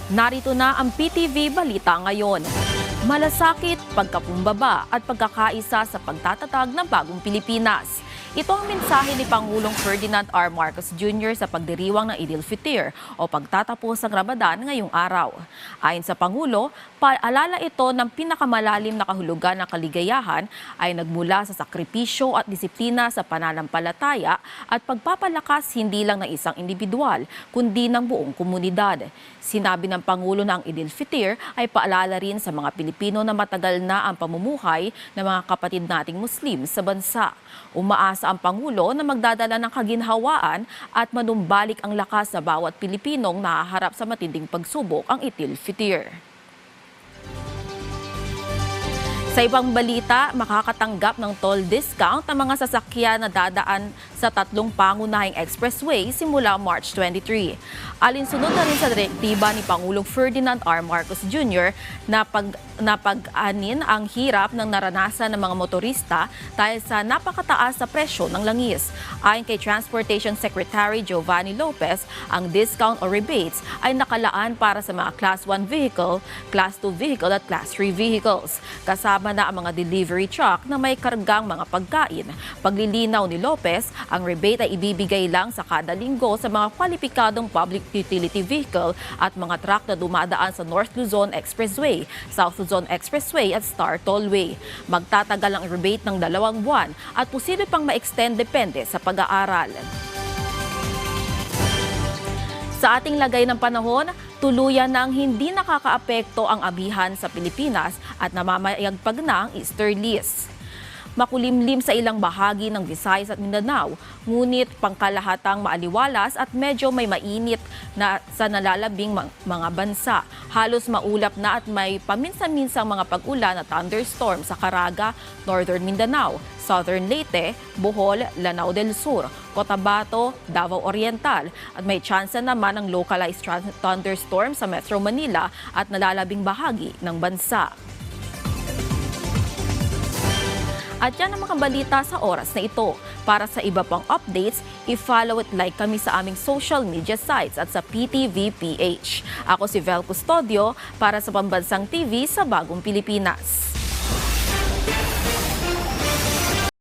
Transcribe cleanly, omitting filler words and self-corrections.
Narito na ang PTV Balita ngayon. Malasakit, pagkapumbaba at pagkakaisa sa pagtatatag ng bagong Pilipinas. Ito ang mensahe ni Pangulong Ferdinand R. Marcos Jr. sa pagdiriwang ng Eid al-Fitr o pagtatapos ng Ramadan ngayong araw. Ayon sa Pangulo, paalala ito ng pinakamalalim na kahulugan ng kaligayahan ay nagmula sa sakripisyo at disiplina sa pananampalataya at pagpapalakas hindi lang ng isang individual, kundi ng buong komunidad. Sinabi ng Pangulo na ang Eid al-Fitr ay paalala rin sa mga Pilipino na matagal na ang pamumuhay ng mga kapatid nating Muslim sa bansa. Umaasa ang Pangulo na magdadala ng kaginhawaan at manumbalik ang lakas sa bawat Pilipinong nahaharap sa matinding pagsubok ang Eid al-Fitr. Sa ibang balita, makakatanggap ng toll discount ang mga sasakyan na dadaan sa tatlong pangunahing expressway simula March 23. Alinsunod na rin sa direktiba ni Pangulong Ferdinand R. Marcos Jr. na pag-anin ang hirap ng naranasan ng mga motorista dahil sa napakataas sa presyo ng langis. Ayon kay Transportation Secretary Giovanni Lopez, ang discount o rebates ay nakalaan para sa mga Class 1 vehicle, Class 2 vehicle at Class 3 vehicles. Kasama na ang mga delivery truck na may kargang mga pagkain. Paglilinaw ni Lopez, ang rebate ay ibibigay lang sa kada linggo sa mga kwalipikadong public utility vehicle at mga truck na dumadaan sa North Luzon Expressway, South Luzon Expressway at Star Tollway. Magtatagal ang rebate ng 2 buwan at posible pang ma-extend depende sa pag-aaral. Sa ating lagay ng panahon, tuluyan nang hindi nakakaapekto ang abihan sa Pilipinas at namamayagpag na ang easterlies. Makulimlim sa ilang bahagi ng Visayas at Mindanao, ngunit pangkalahatang maaliwalas at medyo may mainit na sa nalalabing mga bansa. Halos maulap na at may paminsan-minsang mga pag-ulan na thunderstorm sa Caraga, Northern Mindanao, Southern Leyte, Bohol, Lanao del Sur, Cotabato, Davao Oriental at may tsansa naman ng localized thunderstorm sa Metro Manila at nalalabing bahagi ng bansa. At yan ang mga balita sa oras na ito. Para sa iba pang updates, i-follow at like kami sa aming social media sites at sa PTV PH. Ako si Vel Custodio para sa Pambansang TV sa Bagong Pilipinas.